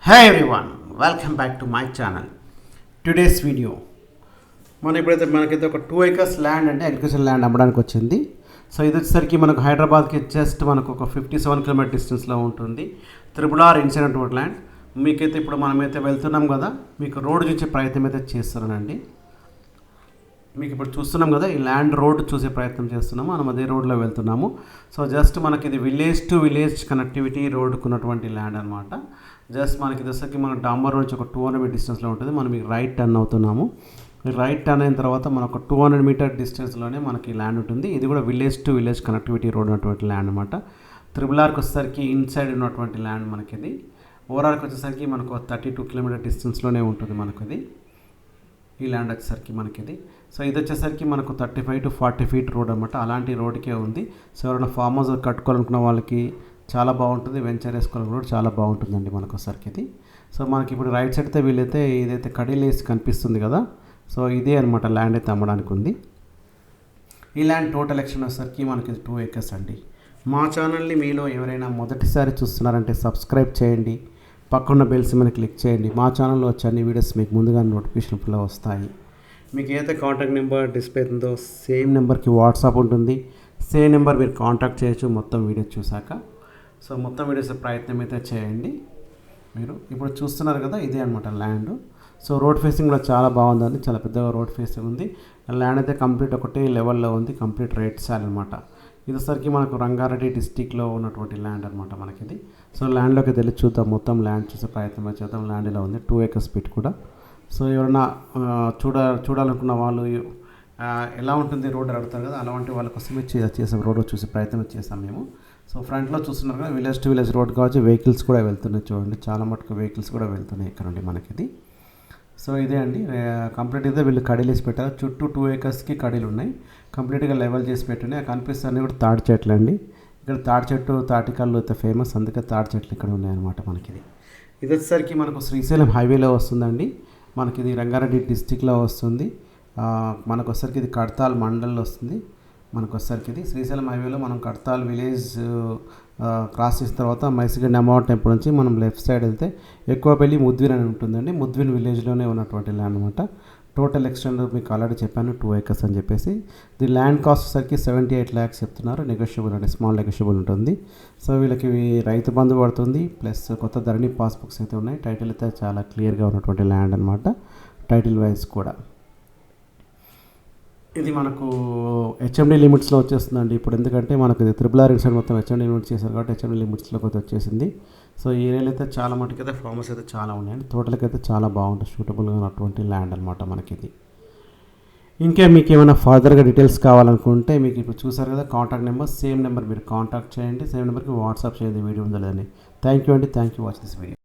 Hey everyone, welcome back to my channel. Today's video మనకైతే ఒక 2 acres land అంటే agriculture land అమ్మడానికి వచ్చింది. సో ఇది వచ్చేసరికి మనకు హైదరాబాద్కి జస్ట్ మనకు ఒక 57 కిలోమీటర్ డిస్టెన్స్లో ఉంటుంది. RRR ఇన్సైనటువంటి ల్యాండ్. మీకైతే ఇప్పుడు మనమైతే వెళ్తున్నాం కదా, మీకు రోడ్ చూసే ప్రయత్నం అయితే చేస్తున్నానండి. మీకు ఇప్పుడు చూస్తున్నాం కదా, ఈ ల్యాండ్ రోడ్ చూసే ప్రయత్నం చేస్తున్నాము. మనం అదే రోడ్లో వెళ్తున్నాము. సో జస్ట్ మనకి ఇది విలేజ్ టు విలేజ్ కనెక్టివిటీ రోడ్కు ఉన్నటువంటి ల్యాండ్ అనమాట. జస్ట్ మనకి దశకి మన డాంబర్ నుంచి ఒక 200 మీటర్ డిస్టెన్స్లో ఉంటుంది. మనం మీకు రైట్ టర్న్ అవుతున్నాము. రైట్ టర్న్ అయిన తర్వాత మనకు ఒక 200 మీటర్ డిస్టెన్స్లోనే మనకి ల్యాండ్ ఉంటుంది. ఇది కూడా village to village connectivity road ఉన్నటువంటి ల్యాండ్ అనమాట. RRRకి వచ్చేసరికి ఇన్సైడ్ ఉన్నటువంటి ల్యాండ్ మనకి ఇది. ఓవరాల్కి వచ్చేసరికి మనకు 32 కిలోమీటర్ డిస్టెన్స్లోనే ఉంటుంది మనకు ఇది, ఈ ల్యాండ్ వచ్చేసరికి మనకి ఇది. సో ఇది వచ్చేసరికి మనకు 35 to 40 ఫీట్ రోడ్ అనమాట. అలాంటి రోడ్కే ఉంది. సో ఎవరైనా ఫామ్ హౌస్ కట్టుకోవాలనుకున్న వాళ్ళకి చాలా బాగుంటుంది, వెంచర్ వేసుకోవడం కూడా చాలా బాగుంటుందండి మనకు ఒకసారికి ఇది. సో మనకి ఇప్పుడు రైట్ సైడ్ అయితే వీలైతే ఇదైతే కడీలేసి కనిపిస్తుంది కదా, సో ఇదే అనమాట ల్యాండ్ అయితే అమ్మడానికి ఉంది. ఈ ల్యాండ్ టోటల్ ఎక్స్టెంట్ వచ్చేసరికి మనకి 2 acres అండి. మా ఛానల్ని మీలో ఎవరైనా మొదటిసారి చూస్తున్నారంటే సబ్స్క్రైబ్ చేయండి, పక్కన్న బెల్ సింబల్ని క్లిక్ చేయండి. మా ఛానల్లో వచ్చే అన్ని వీడియోస్ మీకు ముందుగా నోటిఫికేషన్ ఫుల్లో వస్తాయి. మీకు ఏదైతే కాంటాక్ట్ నెంబర్ డిస్ప్లే ఉందో సేమ్ నెంబర్కి వాట్సాప్ ఉంటుంది. సేమ్ నెంబర్ మీరు కాంటాక్ట్ చేయొచ్చు మొత్తం వీడియోస్ చూసాక. సో మొత్తం వీడియోస్ ప్రయత్నం అయితే చేయండి. మీరు ఇప్పుడు చూస్తున్నారు కదా, ఇదే అనమాట ల్యాండ్. సో రోడ్ ఫేసింగ్ కూడా చాలా బాగుందండి, చాలా పెద్దగా రోడ్ ఫేసింగ్ ఉంది. ల్యాండ్ అయితే కంప్లీట్ ఒకటే లెవెల్లో ఉంది, కంప్లీట్ రైట్ సైడ్ అనమాట. ఇది సరికి మనకు రంగారెడ్డి డిస్టిక్లో ఉన్నటువంటి ల్యాండ్ అనమాట మనకిది. సో ల్యాండ్లోకి వెళ్ళి చూద్దాం, మొత్తం ల్యాండ్ చూసే ప్రయత్నం చేద్దాం. ల్యాండ్ ఇలా ఉంది, 2 acres ఫీట్ కూడా. సో ఎవరైనా చూడాలనుకున్న వాళ్ళు ఎలా ఉంటుంది రోడ్ అడుగుతారు కదా, అలాంటి వాళ్ళ కోసమే చేసాం, రోడ్ చూసే ప్రయత్నం చేసాం మేము. సో ఫ్రంట్లో చూస్తున్నారు కదా, విలేజ్ టు విలేజ్ రోడ్ కావచ్చు, వెహికల్స్ కూడా వెళ్తున్నాయి చూడండి, చాలా మటుకు వెహికల్స్ కూడా వెళ్తున్నాయి ఇక్కడ నుండి మనకిది. సో ఇదే అండి కంప్లీట్ అయితే వీళ్ళు కడీలు వేసి పెట్టారు. చుట్టూ 2 acresకి కడీలు ఉన్నాయి, కంప్లీట్గా లెవెల్ చేసి పెట్టున్నాయి. కనిపిస్తాయి కూడా తాటి చెట్లు అండి. ఇక్కడ తాటి చెట్టు తాటికాళ్ళు అయితే ఫేమస్, అందుకే తాటి చెట్లు ఇక్కడ ఉన్నాయన్నమాట మనకిది. ఇది వచ్చేసరికి మనకు శ్రీశైలం హైవేలో వస్తుందండి. మనకి ఇది రంగారెడ్డి డిస్టిక్లో వస్తుంది. మనకు వచ్చేసరికి ఇది కడతాల్ మండల్లో వస్తుంది. మనకు వచ్చేసరికి ఇది శ్రీశైలం హైవేలో మనం కడతాల్ విలేజ్ క్రాస్ చేసిన తర్వాత మైసిగడ్డ అమ్మవారి టెంపుల్ నుంచి మనం లెఫ్ట్ సైడ్ వెళ్తే ఎక్కువపల్లి ముద్విన్ అని ఉంటుందండి. ముద్విన్ విలేజ్లోనే ఉన్నటువంటి ల్యాండ్ అనమాట. టోటల్ ఎక్స్టెండ్ మీకు ఆల్రెడీ చెప్పాను 2 acres అని చెప్పేసి. ది ల్యాండ్ కాస్ట్ సరికి 78 lakhs చెప్తున్నారు. నెగోషియబుల్ అంటే స్మాల్ నెగోషియబుల్ ఉంటుంది. సో వీళ్ళకి రైతు బంధు పడుతుంది, ప్లస్ కొత్త ధరణి పాస్బుక్స్ అయితే ఉన్నాయి. టైటిల్ అయితే చాలా క్లియర్గా ఉన్నటువంటి ల్యాండ్ అనమాట, టైటిల్ వైజ్ కూడా. ఇది మనకు హెచ్ఎండి లిమిట్స్లో వచ్చేస్తుందండి ఇప్పుడు, ఎందుకంటే మనకు ఇది RRR ఇన్సైడ్ మొత్తం హెచ్ఎండి లిమిట్స్ చేశారు కాబట్టి హెచ్ఎండి లిమిట్స్లోకి అయితే వచ్చేసింది. సో ఈ ఏరియాలో అయితే చాలా మటుకు అయితే ఫార్మర్స్ అయితే చాలా ఉన్నాయండి. టోటల్కి అయితే చాలా బాగుంటుంది, సూటబుల్గా ఉన్నటువంటి ల్యాండ్ అనమాట మనకిది. ఇంకా మీకు ఏమైనా ఫర్దర్గా డీటెయిల్స్ కావాలనుకుంటే మీకు ఇప్పుడు చూసారు కదా కాంటాక్ట్ నెంబర్, సేమ్ నెంబర్ మీరు కాంటాక్ట్ చేయండి, సేమ్ నెంబర్కి వాట్సాప్ చేయండి వీడియో ఉందా లేదని. థ్యాంక్ యూ అండి, thank you watch this video.